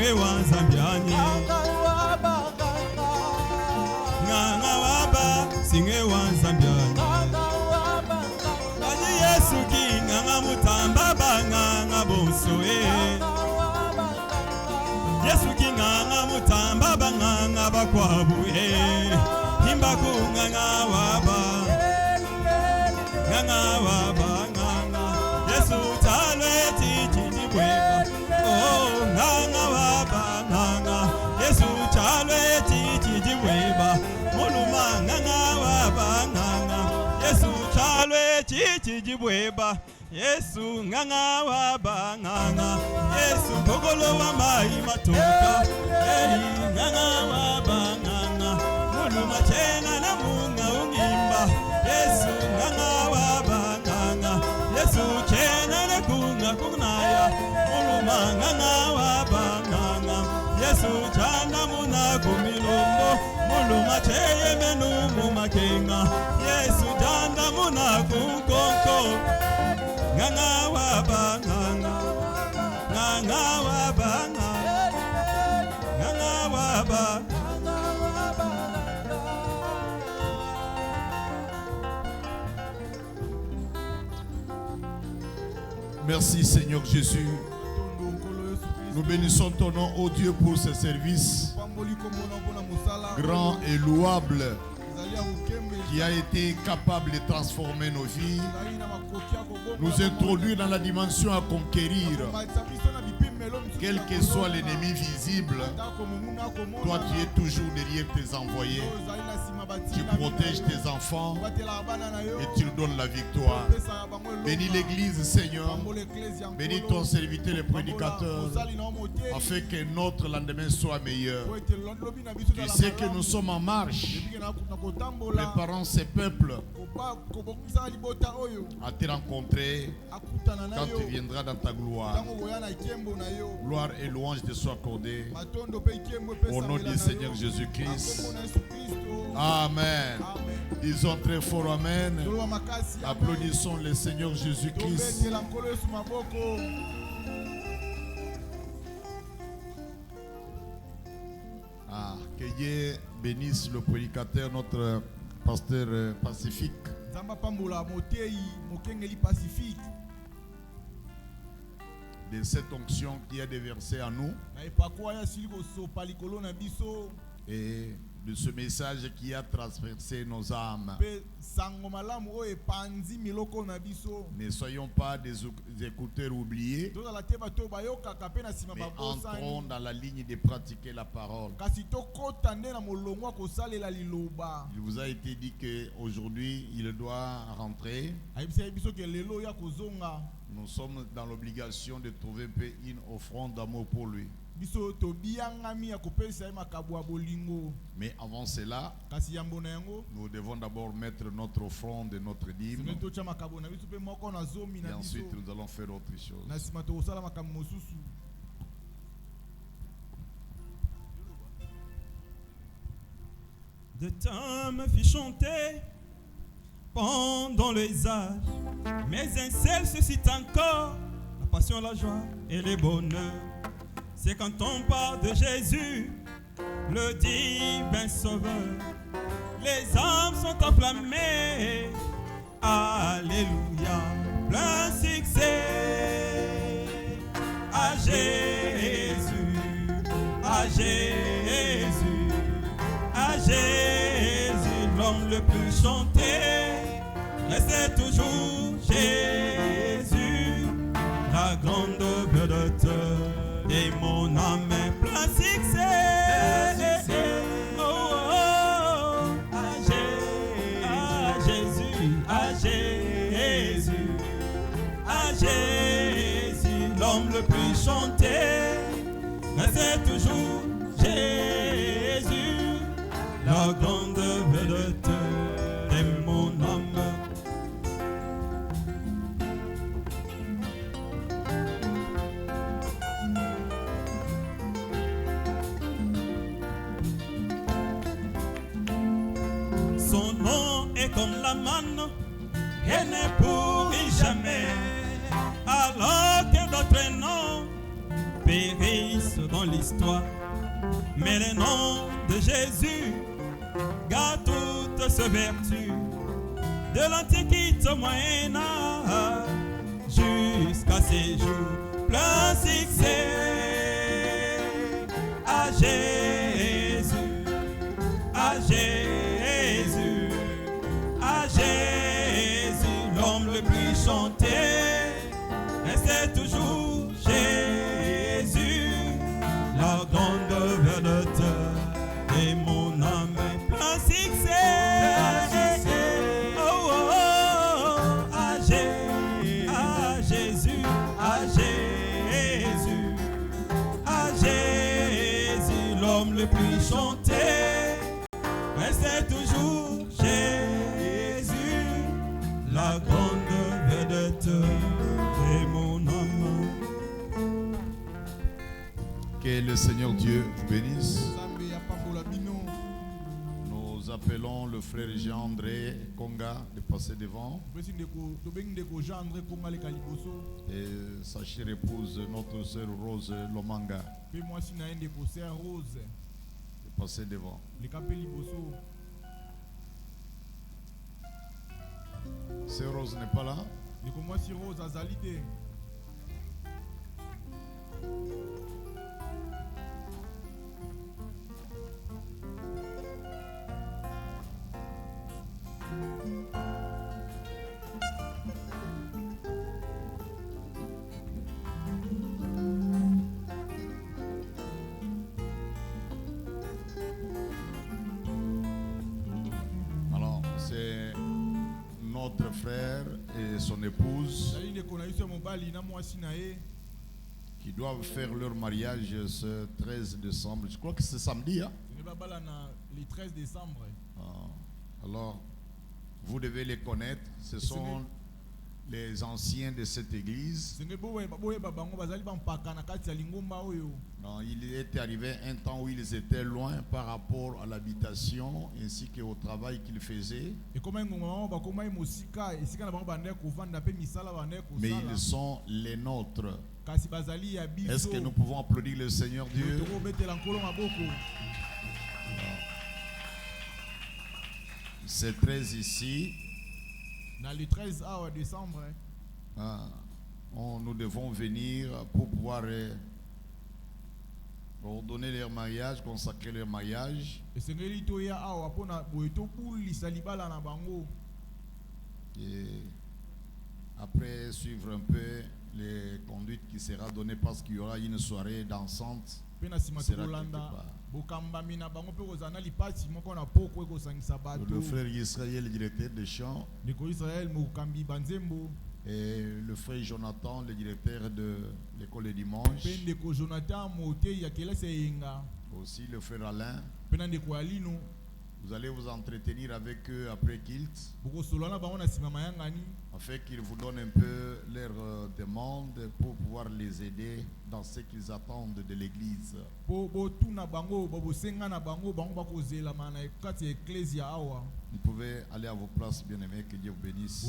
singe wanzambiani nganga waba singe wanzambiani Aji Yesu ki nganga mutamba banganga bonsoe Yesu ki nganga mutamba banganga bakwabu himba ku nganga waba nganga Yesu talwe titi bweba oh nganga waba nganga Yesu talwe titi bweba muluma nganga waba nganga Yesu talwe titi bweba Yesu nganga waba nganga Yesu bogolo wa mai matoka nganga waba nganga muluma chena na munga ungimba Yesu nganga waba nganga Yesu chena na kunga kunaya muluma nganga waba nganga Yesu chana muna kumilombo muluma cheye menu mumakenga Yesu chana muna kunkonko nganga waba nganga nganga waba nganga waba Merci Seigneur Jésus. Nous bénissons ton nom, ô Dieu, pour ce service grand et louable qui a été capable de transformer nos vies, nous introduire dans la dimension à conquérir. Quel que soit l'ennemi visible, toi tu es toujours derrière tes envoyés. Tu protèges tes enfants et tu nous donnes la victoire. Bénis l'église, Seigneur. Bénis ton serviteur, le prédicateur, afin que notre lendemain soit meilleur. Tu sais que nous sommes en marche, préparant ce peuple à te rencontrer quand tu viendras dans ta gloire. Gloire et louange te soient accordées au nom du Seigneur Jésus-Christ. Amen. Disons très fort Amen. Applaudissons le Seigneur Jésus-Christ. Que Dieu bénisse le prédicateur, notre pasteur Pacifique. De cette onction qui est déversée à nous et de ce message qui a transversé nos âmes. Ne soyons pas des écouteurs oubliés, mais entrons dans la ligne de pratiquer la parole. Il vous a été dit qu'aujourd'hui il doit rentrer. Nous sommes dans l'obligation de trouver un peu une offrande d'amour pour lui. Mais avant cela, nous devons d'abord mettre notre offrande et notre dîme. Et ensuite, nous allons faire autre chose. De temps me fit chanter pendant les âges, mais un seul suscite encore la passion, la joie et le bonheur. C'est quand on parle de Jésus, le divin sauveur, les âmes sont enflammées. Alléluia, plein succès à Jésus, à Jésus, à Jésus, l'homme le plus chanté. Restez toujours Jésus, la grande vedette. Et mon âme est plein succès. Oh, oh, oh. À Jésus, à Jésus, à Jésus, l'homme le plus chanté. Mais c'est toujours Jésus, la grande vedette de mon âme. Son nom est comme la manne et ne pourrit jamais, alors que d'autres noms périssent dans l'histoire. Mais le nom de Jésus garde toutes ses vertus. De l'Antiquité au Moyen-Âge jusqu'à ces jours, plein succès à Jésus, à Jésus, à Jésus, l'homme le plus chanté, et c'est toujours Jésus, la grande vedette et mon âme est plein succès. Le plus chanté, mais c'est toujours Jésus, la grande vedette de mon âme. Que le Seigneur Dieu vous bénisse. Nous appelons le frère Jean-André Konga de passer devant. Et sa chère épouse, notre sœur Rose Lomanga, de passer devant. Sœur Rose n'est pas là. Alors, c'est notre frère et son épouse qui doivent faire leur mariage ce 13 décembre. Je crois que c'est samedi, hein? Le 13 décembre. Alors, vous devez les connaître. Ce sont les anciens de cette église. Non, il était arrivé un temps où ils étaient loin par rapport à l'habitation ainsi qu'au travail qu'ils faisaient. Mais ils sont les nôtres. Est-ce que nous pouvons applaudir le Seigneur Dieu? C'est 13 ici. Dans le 13 décembre. Nous devons venir pour pouvoir ordonner leur mariage, consacrer leur mariage. Et après suivre un peu les conduites qui sera données parce qu'il y aura une soirée dansante. Le frère Israël, le directeur de chant, et le frère Jonathan, le directeur de l'école de dimanche, aussi le frère Alain. Vous allez vous entretenir avec eux après Kilt, afin qu'ils vous donnent un peu leurs demandes pour pouvoir les aider dans ce qu'ils attendent de l'église. Vous pouvez aller à vos places, bien-aimés, que Dieu vous bénisse.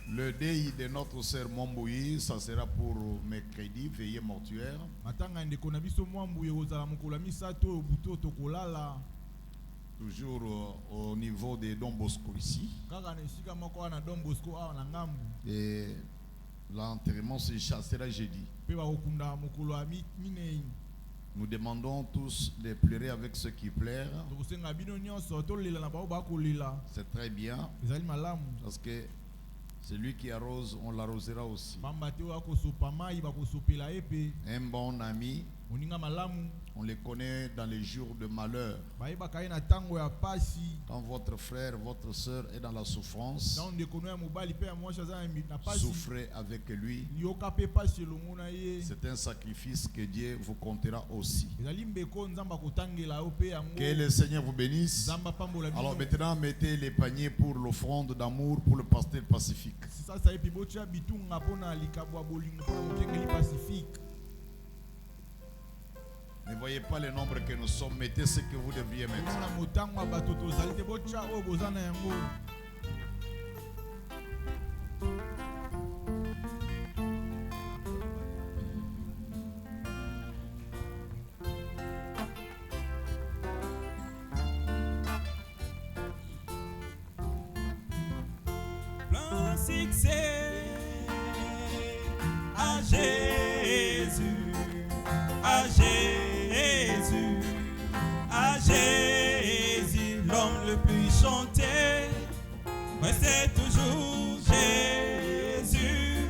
Le deuil de notre sœur Mombouyi, ça sera pour mercredi, veillée mortuaire. Toujours au niveau de Don Bosco ici. Et l'enterrement sera jeudi. Nous demandons tous de pleurer avec ceux qui pleurent. C'est très bien. Parce que celui qui arrose, on l'arrosera aussi. Un bon ami, on les connaît dans les jours de malheur. Quand votre frère, votre soeur est dans la souffrance, souffrez avec lui. C'est un sacrifice que Dieu vous comptera aussi. Que le Seigneur vous bénisse. Alors maintenant, mettez les paniers pour l'offrande d'amour pour le pasteur Pacifique. Ne voyez pas le nombre que nous sommes, mettez ce que vous devriez mettre. plein succès. À Jésus, à Jésus, à Jésus, l'homme le plus chanté. Ouais, c'est toujours Jésus,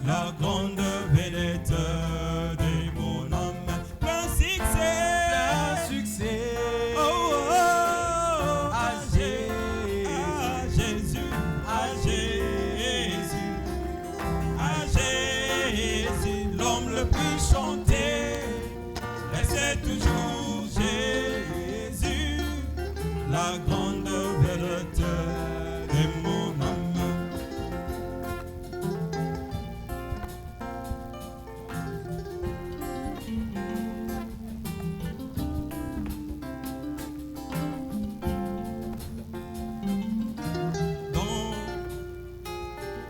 la grande vedette de mon âme. Plein succès, oh, oh, oh. À Jésus, à Jésus, à Jésus, l'homme le plus chanté. Et c'est toujours Jésus, la grande vedette de mon âme.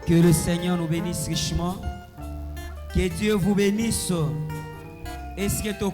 Que le Seigneur nous bénisse richement. Que Dieu vous bénisse. Est-ce que tu as